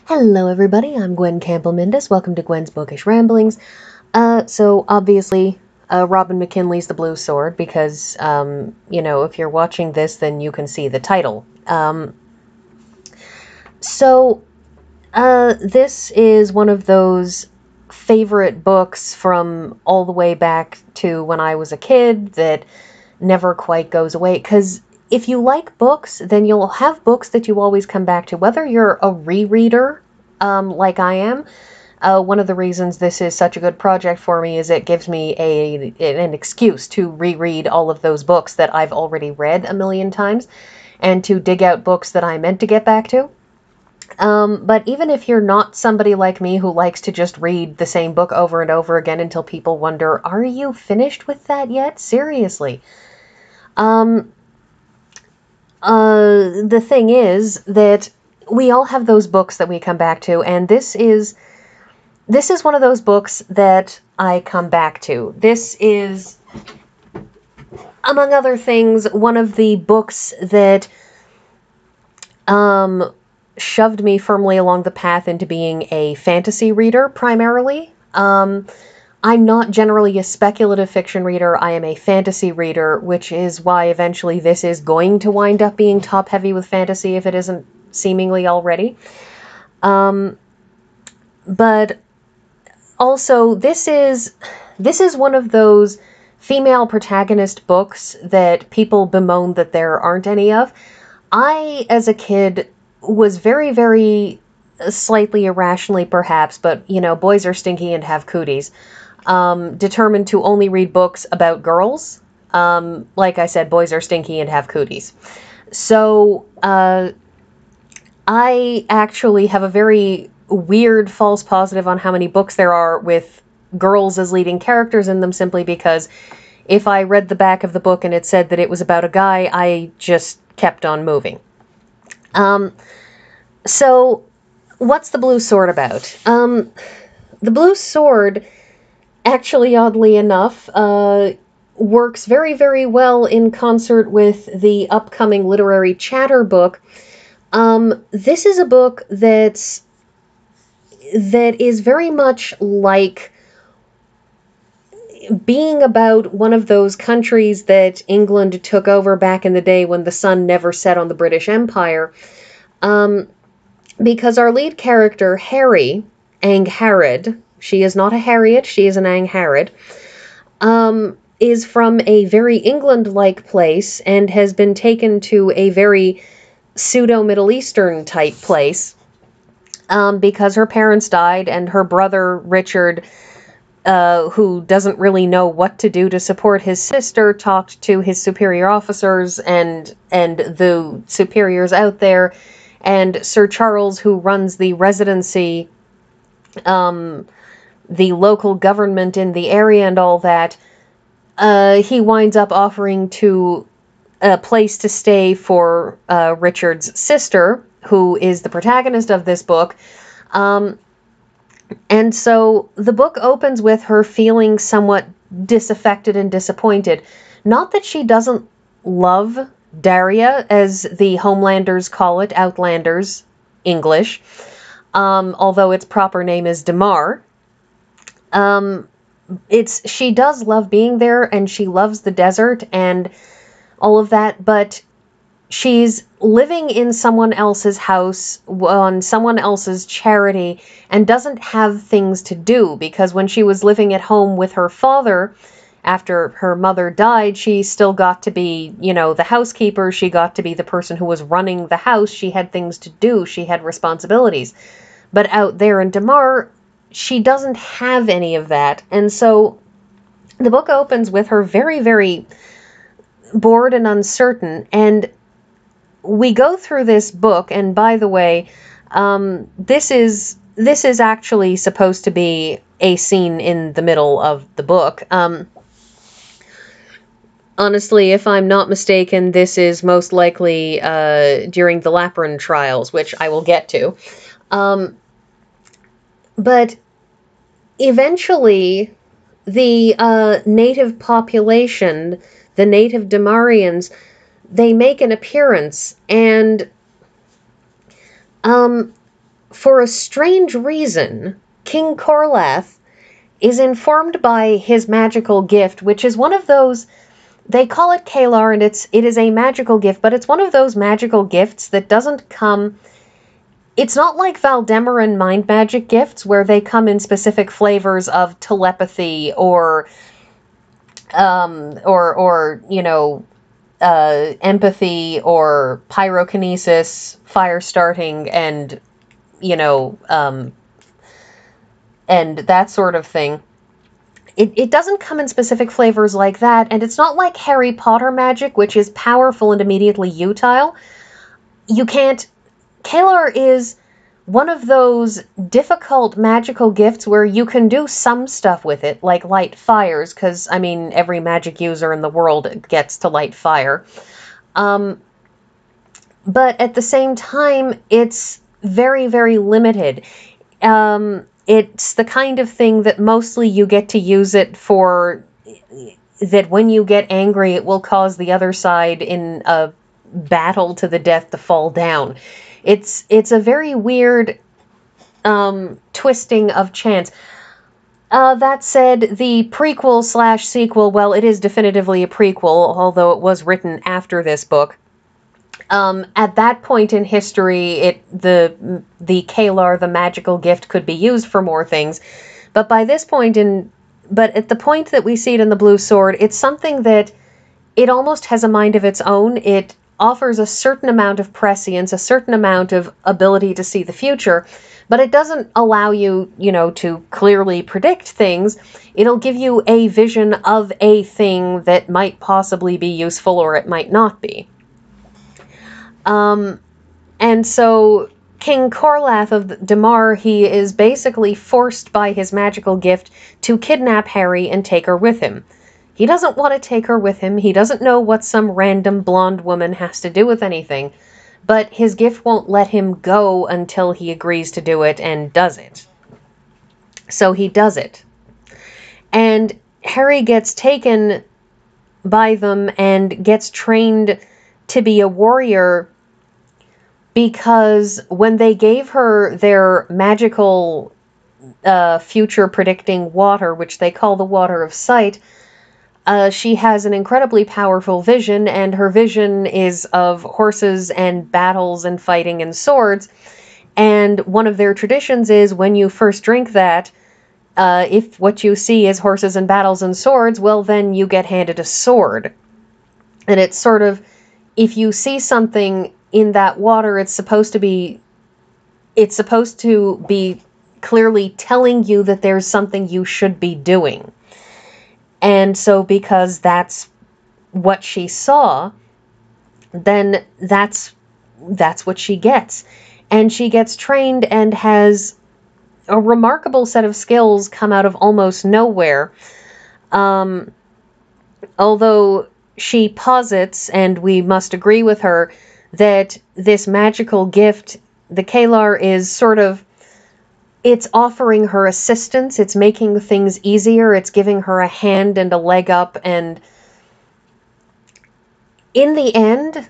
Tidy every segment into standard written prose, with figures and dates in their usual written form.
Hello everybody, I'm Gwen Campbell-Mindes. Welcome to Gwen's Bookish Ramblings. So obviously, Robin McKinley's The Blue Sword, because, if you're watching this, then you can see the title. This is one of those favorite books from all the way back to when I was a kid that never quite goes away, because if you like books, then you'll have books that you always come back to, whether you're a rereader, like I am. One of the reasons this is such a good project for me is it gives me an excuse to reread all of those books that I've already read a million times, and to dig out books that I meant to get back to. But even if you're not somebody like me who likes to just read the same book over and over again until people wonder, are you finished with that yet? Seriously. The thing is that we all have those books that we come back to, and this is one of those books that I come back to. This is, among other things, one of the books that shoved me firmly along the path into being a fantasy reader, primarily. I'm not generally a speculative fiction reader. I am a fantasy reader, which is why eventually this is going to wind up being top-heavy with fantasy if it isn't seemingly already. But also, this is one of those female protagonist books that people bemoan that there aren't any of. I, as a kid, was very, very slightly irrationally, perhaps, but, boys are stinky and have cooties, determined to only read books about girls. Like I said, boys are stinky and have cooties. So, I actually have a very weird false positive on how many books there are with girls as leading characters in them, simply because if I read the back of the book and it said that it was about a guy, I just kept on moving. So, what's The Blue Sword about? The Blue Sword, actually, oddly enough, works very, very well in concert with the upcoming literary chatter book. This is a book that is very much like being about one of those countries that England took over back in the day when the sun never set on the British Empire. Because our lead character, Harry, Angharad, she is not a Harriet, she is an Angharad, is from a very England-like place and has been taken to a very pseudo-Middle Eastern type place, because her parents died and her brother, Richard, who doesn't really know what to do to support his sister, talked to his superior officers and the superiors out there, and Sir Charles, who runs the residency, the local government in the area and all that, he winds up offering to a place to stay for Richard's sister, who is the protagonist of this book. And so the book opens with her feeling somewhat disaffected and disappointed. Not that she doesn't love Daria, as the Homelanders call it, Outlanders, English, although its proper name is Damar. She does love being there, and she loves the desert and all of that, but she's living in someone else's house on someone else's charity and doesn't have things to do, because when she was living at home with her father after her mother died, she still got to be, the housekeeper. She got to be the person who was running the house. She had things to do. She had responsibilities. But out there in Damar, she doesn't have any of that. And so the book opens with her very, very bored and uncertain. And we go through this book, and by the way, this is actually supposed to be a scene in the middle of the book. Honestly, if I'm not mistaken, this is most likely during the Lapran trials, which I will get to. But eventually, the native population, the native Damarians, they make an appearance, and for a strange reason, King Corlath is informed by his magical gift, which is one of those, they call it Kalar, and it is a magical gift, but it's one of those magical gifts that doesn't come, it's not like Valdemoran mind magic gifts where they come in specific flavors of telepathy or empathy or pyrokinesis, fire starting, and and that sort of thing. It doesn't come in specific flavors like that, and it's not like Harry Potter magic, which is powerful and immediately utile. You can't... Kalar is one of those difficult magical gifts where you can do some stuff with it, like light fires, because, I mean, every magic user in the world gets to light fire. But at the same time, it's very, very limited. It's the kind of thing that mostly you get to use it for, that when you get angry, it will cause the other side in a battle to the death to fall down. It's a very weird twisting of chance. That said, the prequel/sequel, well, it is definitively a prequel, although it was written after this book. At that point in history, the Kalar, the magical gift, could be used for more things. But by this point but at the point that we see it in the Blue Sword, it's something that it almost has a mind of its own. It offers a certain amount of prescience, a certain amount of ability to see the future, but it doesn't allow you, to clearly predict things. It'll give you a vision of a thing that might possibly be useful or it might not be. And so King Corlath of Damar, he is basically forced by his magical gift to kidnap Harry and take her with him. He doesn't want to take her with him. He doesn't know what some random blonde woman has to do with anything, but his gift won't let him go until he agrees to do it and does it. So he does it. And Harry gets taken by them and gets trained to be a warrior, because when they gave her their magical future predicting water, which they call the Water of Sight, she has an incredibly powerful vision, and her vision is of horses and battles and fighting and swords. And one of their traditions is when you first drink that, if what you see is horses and battles and swords, well, then you get handed a sword. And it's sort of, if you see something in that water, it's supposed to be clearly telling you that there's something you should be doing. And so because that's what she saw, then that's what she gets. And she gets trained and has a remarkable set of skills come out of almost nowhere. Although she posits, and we must agree with her, that this magical gift, the Kalar, is sort of, it's offering her assistance, it's making things easier, it's giving her a hand and a leg up, and in the end,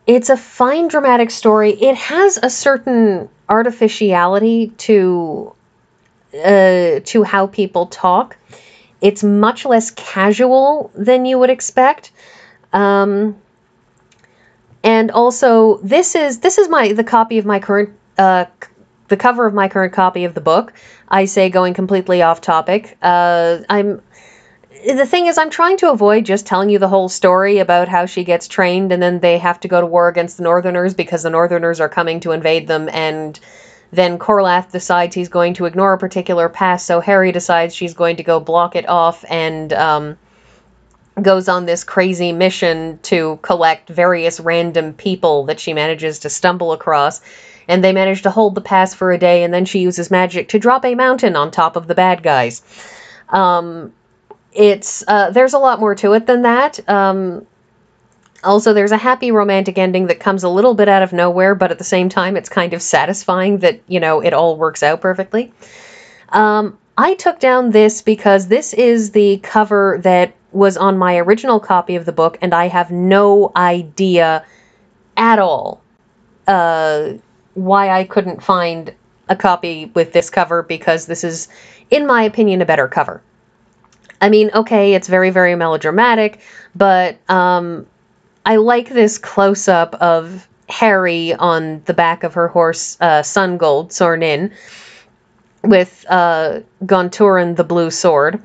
it's a fine dramatic story. It has a certain artificiality to how people talk. It's much less casual than you would expect. And also, this is the copy of my current, the cover of my current copy of the book. I say, going completely off topic. The thing is, I'm trying to avoid just telling you the whole story about how she gets trained and then they have to go to war against the Northerners because the Northerners are coming to invade them, and then Corlath decides he's going to ignore a particular past, so Harry decides she's going to go block it off and goes on this crazy mission to collect various random people that she manages to stumble across, and they manage to hold the pass for a day, and then she uses magic to drop a mountain on top of the bad guys. There's a lot more to it than that. Also, there's a happy romantic ending that comes a little bit out of nowhere, but at the same time, it's kind of satisfying that, it all works out perfectly. I took down this because this is the cover that was on my original copy of the book, and I have no idea at all why I couldn't find a copy with this cover, because this is, in my opinion, a better cover. I mean, okay, it's very, very melodramatic, but I like this close-up of Harry on the back of her horse, Sungold, Sornin, with Gonturan the Blue Sword.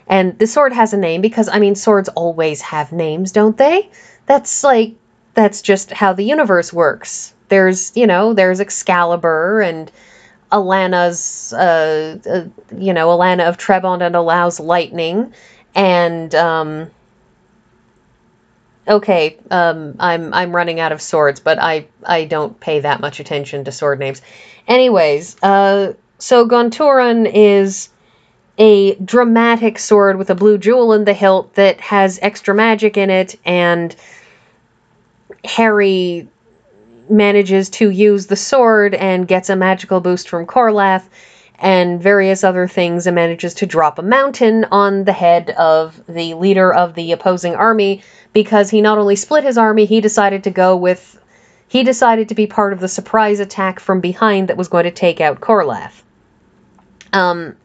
And the sword has a name because, I mean, swords always have names, don't they? That's just how the universe works. There's Excalibur and Alana's, Alana of Trebon and allows lightning, and I'm running out of swords, but I don't pay that much attention to sword names. Anyways, so Gonturan is a dramatic sword with a blue jewel in the hilt that has extra magic in it, and Harry manages to use the sword and gets a magical boost from Corlath and various other things, and manages to drop a mountain on the head of the leader of the opposing army, because he not only split his army, he decided to be part of the surprise attack from behind that was going to take out Corlath.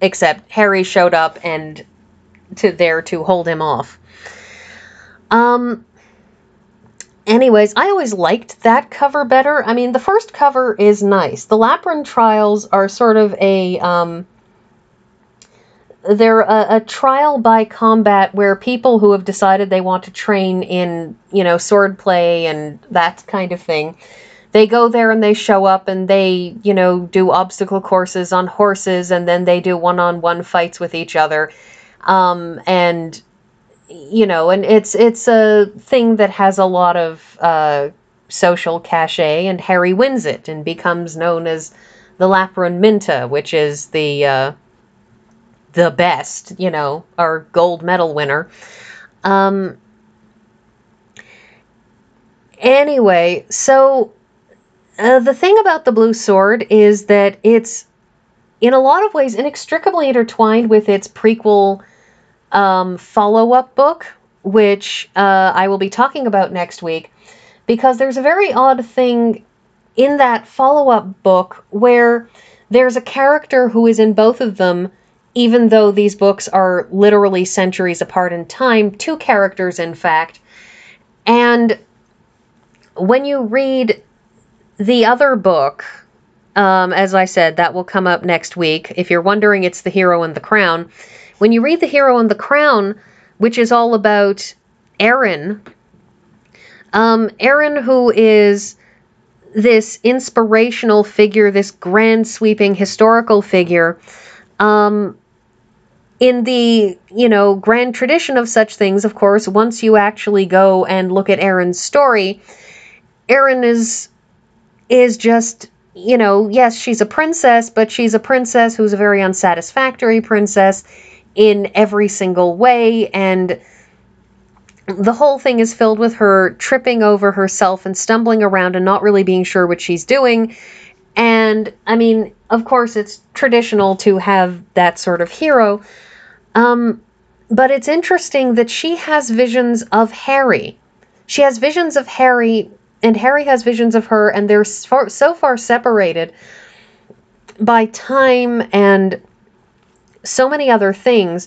Except Harry showed up and there to hold him off. Anyways, I always liked that cover better. I mean, the first cover is nice. The Lapran trials are sort of they're a trial by combat where people who have decided they want to train in, sword play and that kind of thing, they go there and they show up and they, do obstacle courses on horses, and then they do one-on-one fights with each other. And it's a thing that has a lot of social cachet, and Harry wins it and becomes known as the Lapran Minta, which is the best, our gold medal winner. Anyway, so the thing about the Blue Sword is that it's, in a lot of ways, inextricably intertwined with its prequel follow-up book, which I will be talking about next week, because there's a very odd thing in that follow-up book where there's a character who is in both of them, even though these books are literally centuries apart in time, two characters, in fact. And when you read the other book, as I said, that will come up next week. If you're wondering, it's The Hero and the Crown. When you read The Hero and the Crown, which is all about Erin, Erin, who is this inspirational figure, this grand sweeping historical figure, in the, grand tradition of such things, of course, once you actually go and look at Erin's story, Erin is just, yes, she's a princess, but she's a princess who's a very unsatisfactory princess in every single way, and the whole thing is filled with her tripping over herself and stumbling around and not really being sure what she's doing. And, I mean, of course, it's traditional to have that sort of hero, but it's interesting that she has visions of Harry. She has visions of Harry, and Harry has visions of her, and they're so far separated by time and so many other things.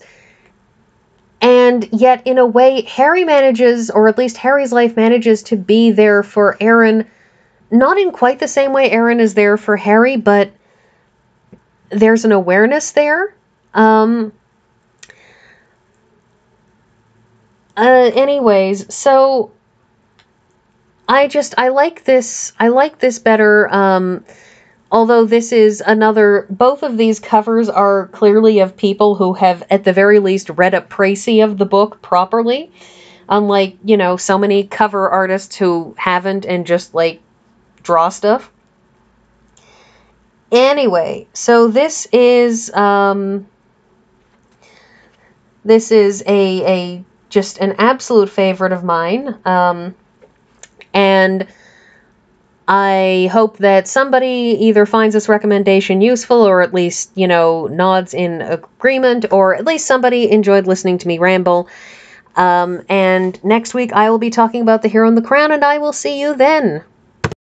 And yet, in a way, Harry manages, or at least Harry's life manages to be there for Erin, not in quite the same way Erin is there for Harry, but there's an awareness there. Anyways, so I like this better, although this is both of these covers are clearly of people who have, at the very least, read a précis of the book properly, unlike, so many cover artists who haven't and just, draw stuff. Anyway, so this is a just an absolute favorite of mine, and I hope that somebody either finds this recommendation useful, or at least, nods in agreement, or at least somebody enjoyed listening to me ramble. And next week I will be talking about The Hero and the Crown, and I will see you then.